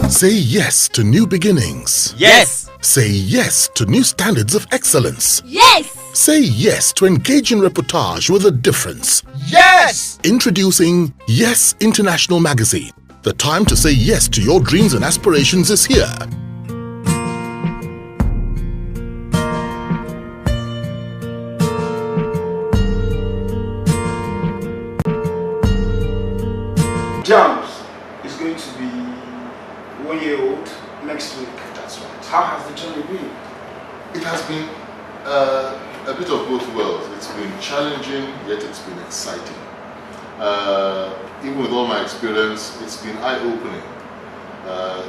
Say yes to new beginnings. Yes. Say yes to new standards of excellence. Yes. Say yes to engaging reportage with a difference. Yes. Introducing Yes International Magazine. The time to say yes to your dreams and aspirations is here. Jamz is going to be 1 year old next week. That's right. How has the journey been? It has been a bit of both worlds. It's been challenging, yet it's been exciting. Even with all my experience, it's been eye-opening.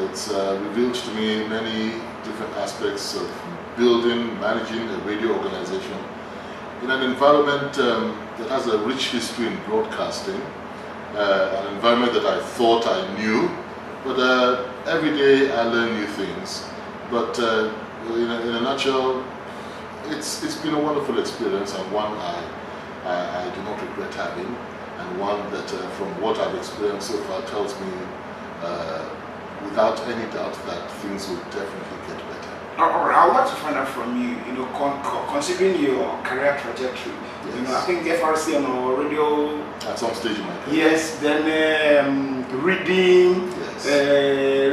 It's revealed to me many different aspects of building, managing a radio organization in an environment that has a rich history in broadcasting, an environment that I thought I knew, but every day I learn new things. But in a nutshell, it's been a wonderful experience, and one I do not regret having, and one that from what I've experienced so far tells me without any doubt that things will definitely get better. All right, I'd like to find out from you, considering your career trajectory, Yes. I think FRC on our radio. At some stage in my career. Yes, then Reading, Yes.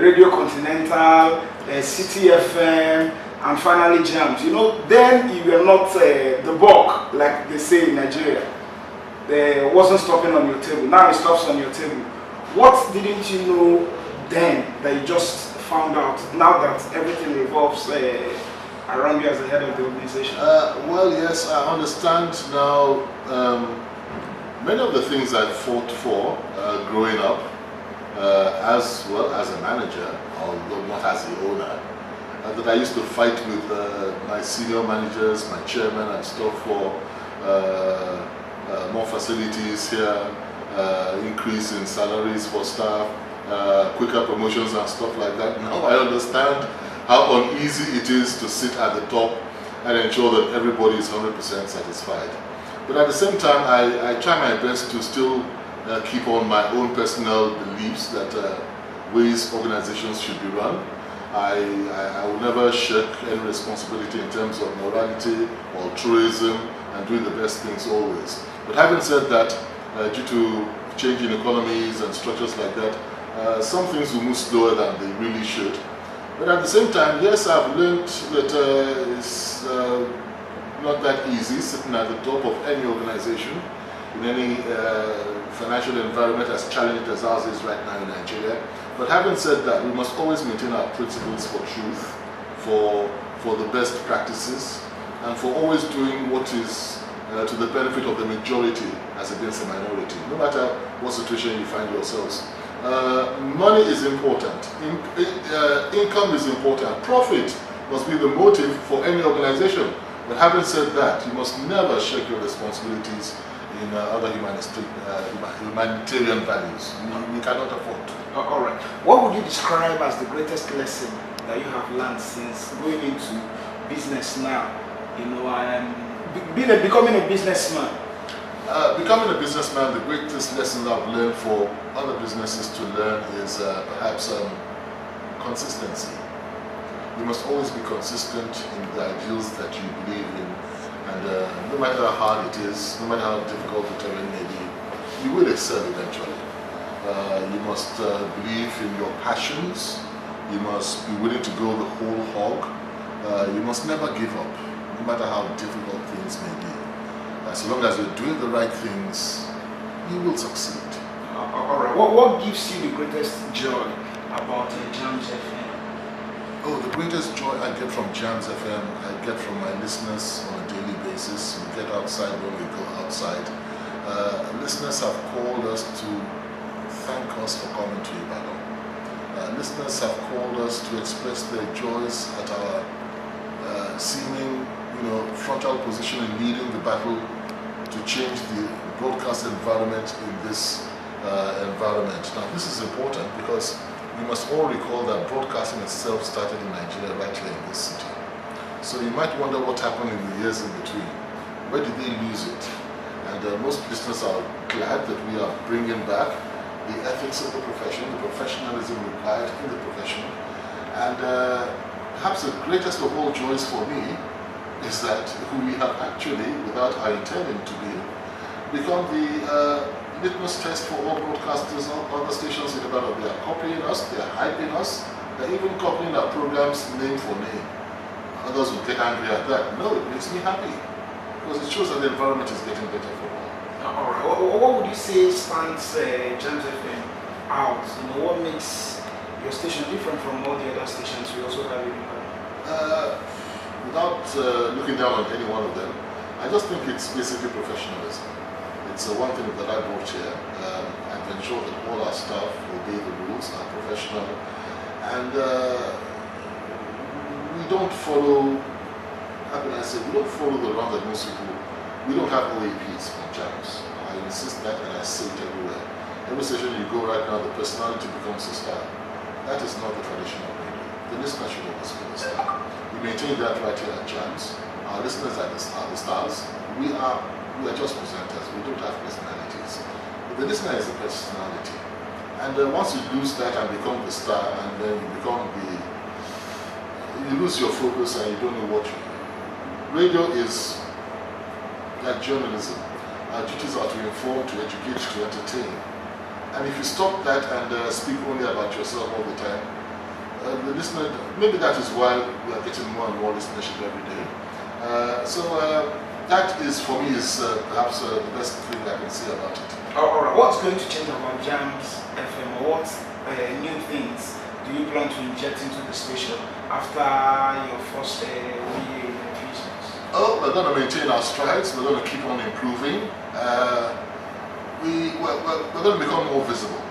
Radio Continental, City FM, and finally Jamz. Then you were not the bulk, like they say in Nigeria. It wasn't stopping on your table. Now it stops on your table. What didn't you know then that you just found out now that everything revolves around you as the head of the organization? Well, yes, I understand now many of the things I fought for growing up, as well as a manager, although not as the owner, that I used to fight with my senior managers, my chairman and stuff for more facilities here, increase in salaries for staff, quicker promotions and stuff like that. Now I understand how uneasy it is to sit at the top and ensure that everybody is 100% satisfied. But at the same time, I try my best to still keep on my own personal beliefs that ways organizations should be run. I will never shirk any responsibility in terms of morality, altruism, and doing the best things always. But having said that, due to changing economies and structures like that, some things will move slower than they really should. But at the same time, yes, I've learned that it's not that easy sitting at the top of any organization in any financial environment as challenged as ours is right now in Nigeria. But having said that, we must always maintain our principles for truth, for the best practices, and for always doing what is to the benefit of the majority as against the minority, no matter what situation you find yourselves. Money is important, income is important, profit must be the motive for any organization. But having said that, you must never shirk your responsibilities in other humanitarian values. We cannot afford to. All right. What would you describe as the greatest lesson that you have learned since going into business now? Becoming a businessman. Becoming a businessman, the greatest lesson I've learned for other businesses to learn is perhaps consistency. You must always be consistent in the ideals that you believe in, and no matter how hard it is, no matter how difficult the terrain may be, you will excel eventually. You must believe in your passions. You must be willing to go the whole hog. You must never give up, no matter how difficult things may be. As long as you're doing the right things, you will succeed. All right. What gives you the greatest joy about Jamz FM? Oh, the greatest joy I get from Jamz FM, I get from my listeners on a daily basis. We get outside when we go outside. Listeners have called us to thank us for coming to Ibadan. Listeners have called us to express their joys at our seeming, frontal position in leading the battle to change the broadcast environment in this environment. Now, this is important because we must all recall that broadcasting itself started in Nigeria right here in this city. So you might wonder what happened in the years in between. Where did they lose it? And most listeners are glad that we are bringing back the ethics of the profession, the professionalism required in the profession, and perhaps the greatest of all joys for me is that we have actually, without our intending to be, become the litmus test for all broadcasters on other stations in the world. They are copying us, they are hyping us, they're even copying our programs name for name. Others will get angry at that. No, it makes me happy because it shows that the environment is getting better for all. Alright, what would you say stands Jamz FM out? What makes your station different from all the other stations we also have in the Without looking down on any one of them, I just think it's basically professionalism. It's one thing that I brought here, and to ensure that all our staff obey the rules, are professional, and we don't follow, how can I say, we don't follow the run that most people. We don't have OAPs from Jamz. I insist that, and I say it everywhere. Every station you go right now, the personality becomes a star. That is not the traditional radio. The listener should always be the star. We maintain that right here at Jamz. Our listeners are the stars. We are just presenters. We don't have personalities. But the listener is a personality. And once you lose that and become the star, and then you lose your focus and you don't know what you do. Radio is like journalism. Our duties are to inform, to educate, to entertain. And if you stop that and speak only about yourself all the time, the listener, maybe that is why we are getting more and more listenership every day. That is, for me, is perhaps the best thing I can say about it. Alright, what's going to change about Jamz FM, or what new things do you plan to inject into the station after your first 1 year in business? Oh, we're going to maintain our strides. We're going to keep on improving. We're going to become more visible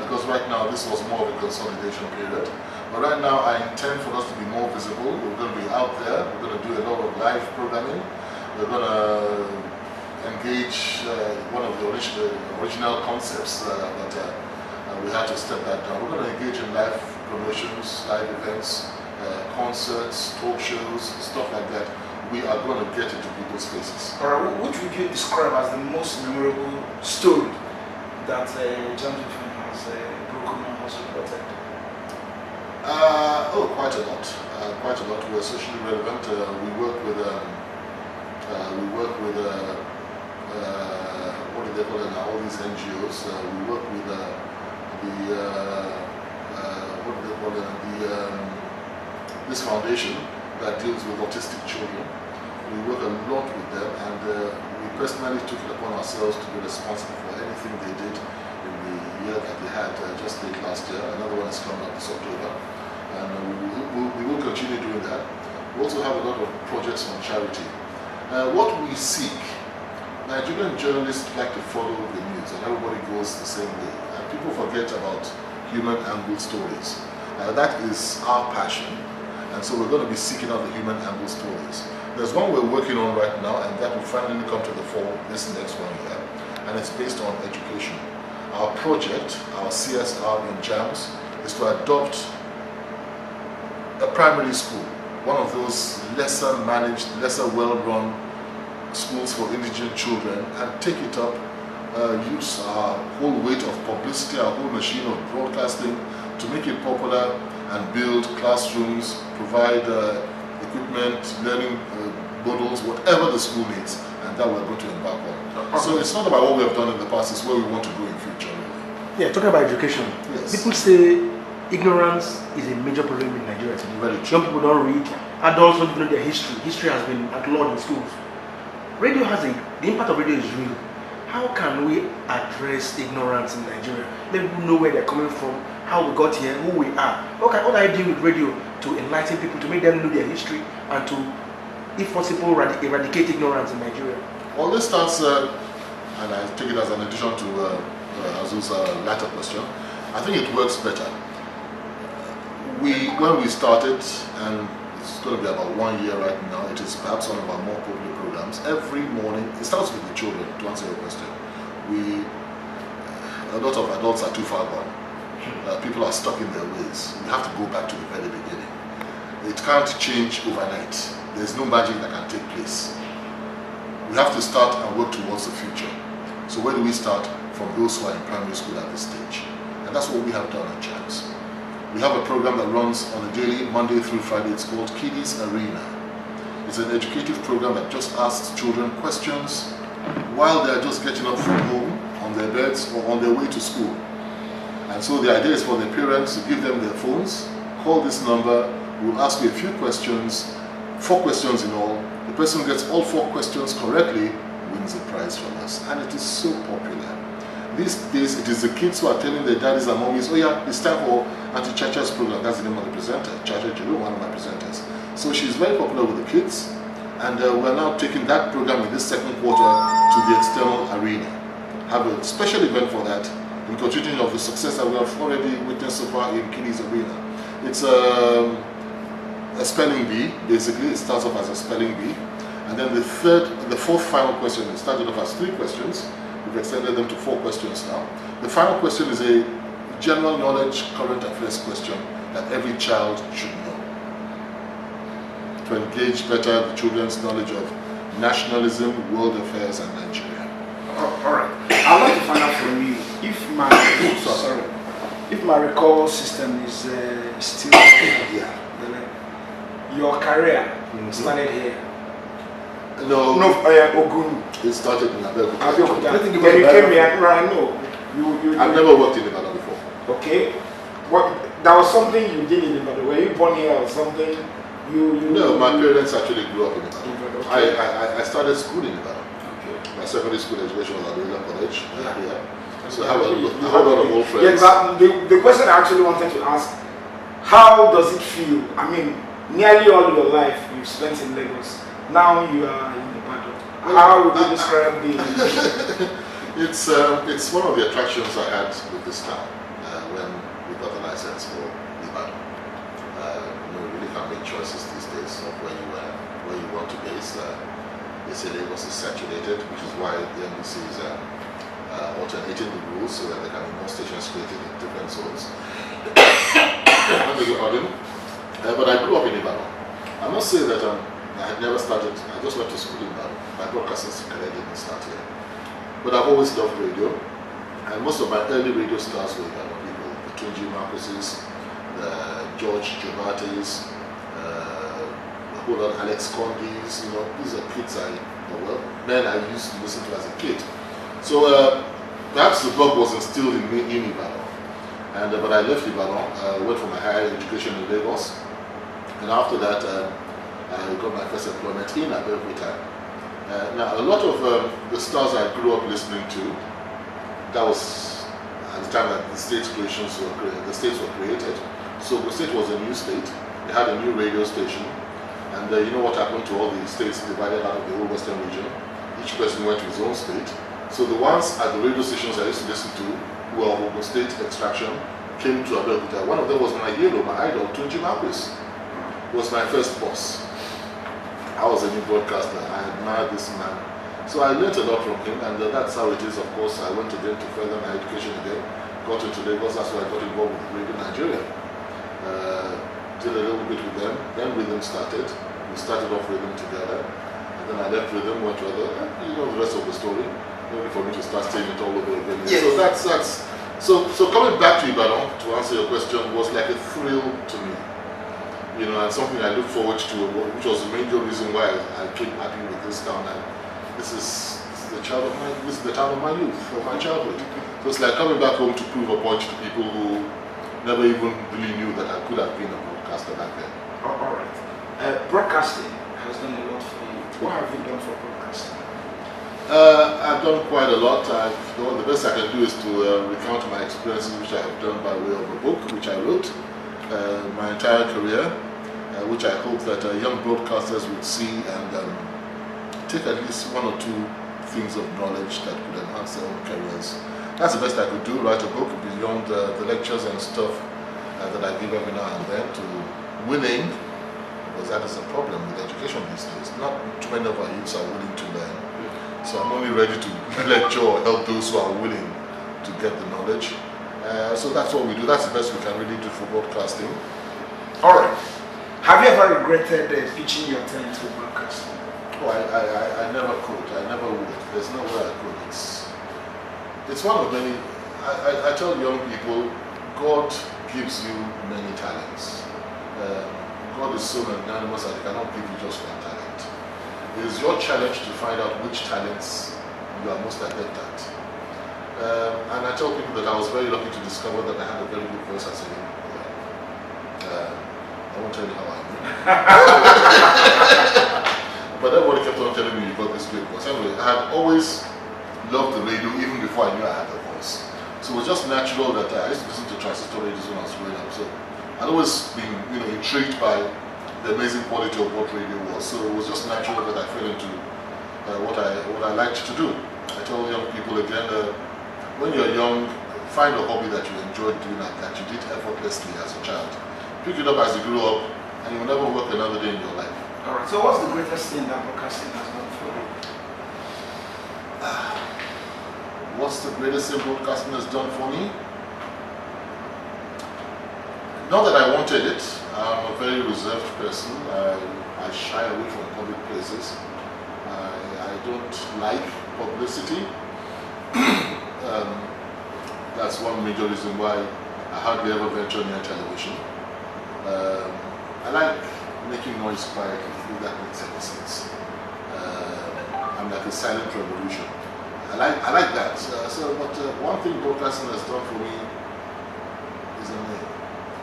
because right now this was more of a consolidation period. But right now I intend for us to be more visible. We're going to be out there. We're going to do a lot of live programming. We're going to engage one of the original concepts that we had to step that down. We're going to engage in live promotions, live events, concerts, talk shows, stuff like that. We are going to get into people's faces. Alright, what would you describe as the most memorable story that Jamz FM has broken and has reported? Quite a lot. Quite a lot. We're socially relevant. We work with what do they call it now? All these NGOs. We work with this foundation that deals with autistic children. We work a lot with them, and we personally took it upon ourselves to be responsible for anything they did in the year that they had just late last year. Another one is coming up this October, and we will continue doing that. We also have a lot of projects on charity. What we seek, Nigerian journalists like to follow the news, and everybody goes the same way. And people forget about human angle stories. That is our passion. And so we're going to be seeking out the human angle stories. There's one we're working on right now, and that will finally come to the fore this next 1 year. And it's based on education. Our project, our CSR in Jamz, is to adopt a primary school, one of those lesser managed, lesser well-run schools for indigent children, and take it up, use our whole weight of publicity, our whole machine of broadcasting to make it popular, and build classrooms, provide equipment, learning models, whatever the school needs, and that we're going to embark on. So it's not about what we have done in the past, it's where we want to go in future, really. Yeah, talking about education, yes. People say ignorance is a major problem in Nigeria today. Very true. Young people don't read, adults don't know their history. History has been outlawed in schools. Radio has the impact of radio is real. How can we address ignorance in Nigeria? Let people know where they're coming from, how we got here, who we are. What do I do with radio to enlighten people, to make them know their history, and to, if possible, eradicate ignorance in Nigeria? Well, this starts, and I take it as an addition to Azu's latter question. I think it works better. When we started, and it's going to be about 1 year right now, it is perhaps one of our more popular programs. Every morning, it starts with the children, to answer your question. A lot of adults are too far gone. People are stuck in their ways. We have to go back to the very beginning. It can't change overnight. There's no magic that can take place. We have to start and work towards the future. So where do we start? from those who are in primary school at this stage. And that's what we have done at Jamz. We have a program that runs on a daily, Monday through Friday. It's called Kiddies Arena. It's an educative program that just asks children questions while they're just getting up from home, on their beds, or on their way to school. And so the idea is for the parents to give them their phones, call this number, we'll ask you a few questions, 4 questions in all. The person who gets all 4 questions correctly wins a prize from us. And it is so popular. These days, it is the kids who are telling their daddies and mommies, oh yeah, it's time for Auntie Chacha's program. That's the name of the presenter, Chacha Julu, one of my presenters. So she's very popular with the kids. And we're now taking that program in this second quarter to the external arena. Have a special event for that, in continuation of the success that we have already witnessed so far in Kiddies Arena. It's a spelling bee, basically. It starts off as a spelling bee. And then the fourth final question, it started off as 3 questions. We've extended them to 4 questions now. The final question is a general knowledge, current affairs question that every child should know to engage better the children's knowledge of nationalism, world affairs, and Nigeria. All right. I'd like to find out from you if my recall system is still your career started here. No, Ogun. It started in Abeokuta. When you came here, I know. I've never worked in Ibadan before. Okay. That was something you did in Ibadan. Were you born here or something? No, my parents actually grew up in Ibadan. Okay. I started school in Ibadan. Okay. My secondary school education was at William College. So I have a whole lot of old friends. Yeah, the question I actually wanted to ask, how does it feel? I mean, nearly all your life you've spent in Lagos. Now you are in Ibadan. How would you describe the... It's one of the attractions I had with this town when we got the license for Ibadan. You really can't make choices these days of where you want to base. They say Lagos is saturated, which is why the NBC is alternating the rules so that there can be more stations created in different zones. But I grew up in Ibadan. I must say that I had never started, I just went to school in Ibadan. My broadcasting career didn't start here. But I've always loved radio. And most of my early radio stars were Ibadan people. The Tunji Marcuses, the George Jobates, Alex Condis, these are kids men I used to listen to as a kid. So perhaps the bug was instilled in me in Ibadan. But I left Ibadan, went for my higher education in Lagos. And after that, I got my first employment in Abeokuta. Now, a lot of the stars I grew up listening to, that was at the time that the states were created. So the state was a new state. They had a new radio station. And you know what happened to all the states divided out of the whole Western region? Each person went to his own state. So the ones at the radio stations I used to listen to, who were of Ogun State extraction, came to Abeokuta. One of them was my hero, my idol, Tunji Marcus. Was my first boss. I was a new broadcaster. I admired this man. So I learned a lot from him, and that's how it is. Of course, I went again to further my education again. Got into Lagos. That's why I got involved with Radio Nigeria. Did a little bit with them. Then Rhythm started. We started off Rhythm together. And then I left Rhythm, went to other. The rest of the story. Only for me to start saying it all over again. Yes. So coming back to Ibadan to answer your question was like a thrill to me. And something I look forward to, which was the major reason why I came happy with this town. And this is the town of my youth, of my childhood. So it's like coming back home to prove a point to people who never even really knew that I could have been a broadcaster back then. All right. Broadcasting has done a lot for you. What have you done for broadcasting? I've done quite a lot. The best I can do is to recount my experiences, which I have done by way of a book, which I wrote. My entire career, which I hope that young broadcasters would see and take at least 1 or 2 things of knowledge that could enhance their own careers. That's the best I could do, write a book beyond the lectures and stuff that I give every now and then to willing, because that is a problem with education these days. Not too many of our youths are willing to learn. So I'm only ready to lecture or help those who are willing to get the knowledge. So that's what we do. That's the best we can really do for broadcasting. All right. Have you ever regretted pitching your tent to broadcasting? Oh, I never could. I never would. There's no way I could. it's one of many. I tell young people, God gives you many talents. God is so magnanimous that He cannot give you just one talent. It is your challenge to find out which talents you are most adept at. And I tell people that I was very lucky to discover that I had a very good voice as a young boy. I won't tell you how I knew. But everybody kept on telling me you got this great voice. Anyway, I had always loved the radio even before I knew I had a voice. So it was just natural that I used to listen to transistor radios when I was growing up. So I'd always been, intrigued by the amazing quality of what radio was. So it was just natural that I fell into what I liked to do. I tell young people again, when you're young, find a hobby that you enjoyed doing and that you did effortlessly as a child. Pick it up as you grew up, and you will never work another day in your life. All right. So what's the greatest thing that broadcasting has done for you? What's the greatest thing broadcasting has done for me? Not that I wanted it. I'm a very reserved person. I shy away from public places. I don't like publicity. That's one major reason why I hardly ever venture near television. I like making noise quietly, if that makes any sense. I'm like a silent revolution. I like that. But one thing broadcasting has done for me is a name.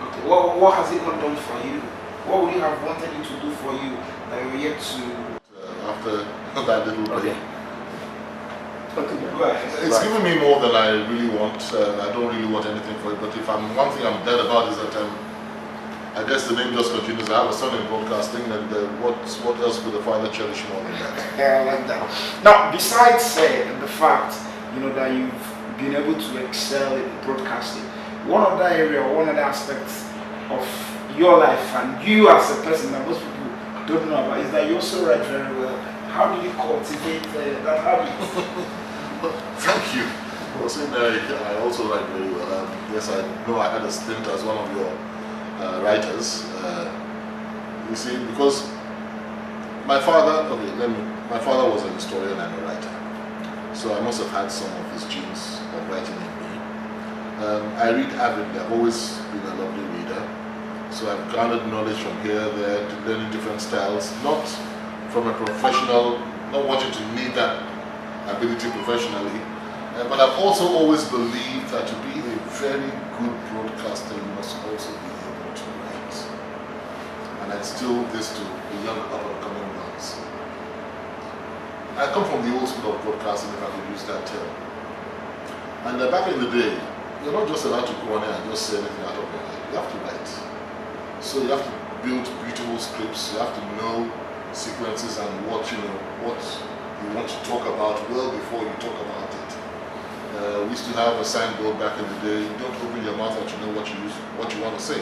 Okay. What has it not done for you? What would you have wanted it to do for you that you're yet to? After that little break. Okay. Go ahead. It's given me more than I really want. I don't really want anything for it. But if one thing I'm dead about is that I guess the name just continues. I have a son in broadcasting, and what else could a father cherish more than that? Yeah, I like that. Now, besides the fact that you've been able to excel in broadcasting, one other area, one other aspect of your life and you as a person that most people don't know about is that you also write very well. How do you cultivate that habit? Thank you. I was saying I also write very well. Yes, I know I had a stint as one of your writers. You see, because my father was a historian and a writer. So I must have had some of his genes of writing in me. I read avidly. I've always been a lovely reader. So I've garnered knowledge from here, there, to learning different styles, not from a professional, not wanting to need that ability professionally, but I've also always believed that to be a very good broadcaster, you must also be able to write. And I instill this to the young up-and-coming ones. I come from the old school of broadcasting, if I could use that term. And back in the day, you're not just allowed to go on there and just say anything out of your head. You have to write. So you have to build beautiful scripts. You have to know sequences and what you want to talk about well before you talk about it. We used to have a signboard back in the day: don't open your mouth until you know what you want to say.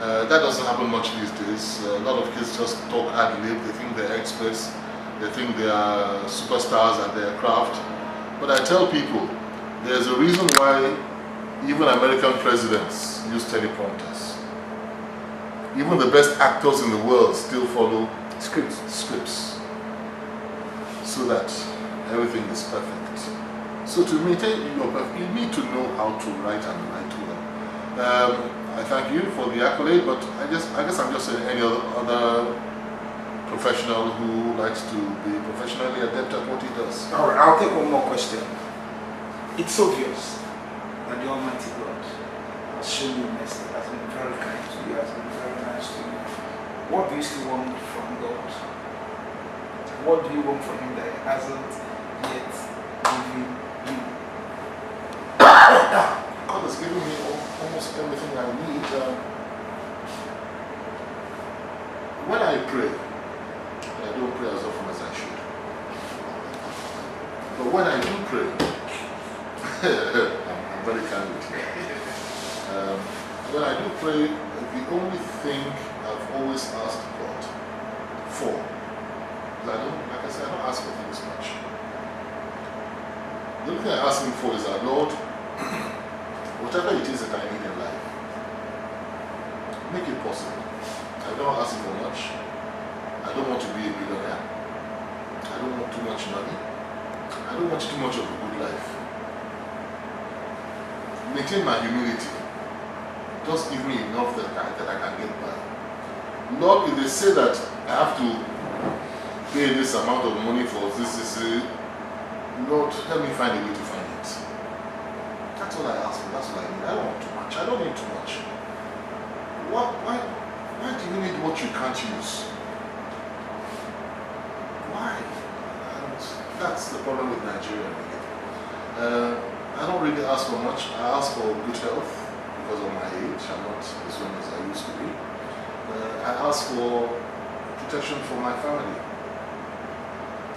That doesn't happen much these days. A lot of kids just talk ad lib. They think they're experts. They think they are superstars at their craft. But I tell people, there's a reason why even American presidents use teleprompters. Even the best actors in the world still follow scripts, so that everything is perfect. So to maintain your perfect, you need to know how to write and write well. I thank you for the accolade, but I guess I'm just saying any other professional who likes to be professionally adept at what he does. All right, I'll take one more question. It's obvious that the Almighty God has shown you mercy, has been very kind to you, has been very nice to you. What do you still want from God? What do you want from Him that He hasn't yet given you? God has given me almost everything I need. When I pray, I don't pray as often as I should. But when I do pray, I'm very candid here. When I do pray, the only thing I've always asked God for, I don't ask for things much. The only thing I ask Him for is that, Lord, whatever it is that I need in life, make it possible. I don't ask for much. I don't want to be a billionaire. I don't want too much money. I don't want too much of a good life. maintain my humility. Just give me enough that I can get by. Lord, if they say that I have to pay this amount of money for this, Lord, help me find a way to find it. That's all I ask for. That's what I need. I don't want too much. I don't need too much. Why do you need what you can't use? Why? And that's the problem with Nigeria. I don't really ask for much. I ask for good health because of my age. I'm not as young as I used to be. I ask for protection for my family.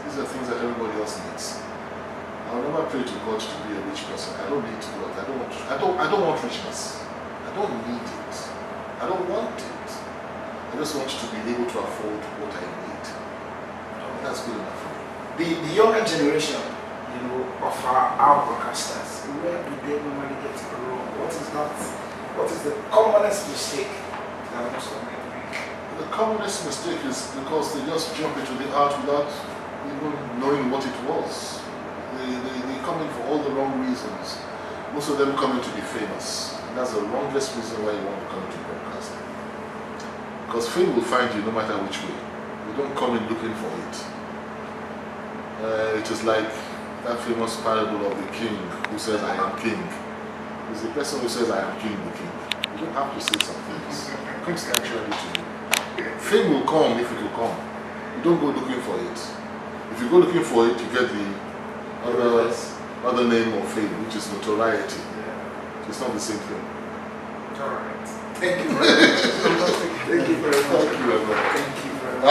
These are things that everybody else needs. I'll never pray to God to be a rich person. I don't need to do that. I don't want richness. I don't need it. I don't want it. I just want to be able to afford what I need. That's good enough for me. The younger generation, of our broadcasters, where do they normally get it wrong? What is that? What is the commonest mistake that most of them make? The commonest mistake is because they just jump into the art without even knowing what it was. They come in for all the wrong reasons. Most of them come in to be famous. And that's the wrongest reason why you want to come into broadcasting. Because fame will find you no matter which way. You don't come in looking for it. It is like that famous parable of the king who says, I am king. It's the person who says, I am king, the king. You don't have to say some things. It comes naturally to you. Fame will come if it will come. You don't go looking for it. If you go looking for it, you get the other name of fame, which is notoriety. It's not the same thing. All right. Thank you very much. Thank you very much. Thank you very much. Thank you very much.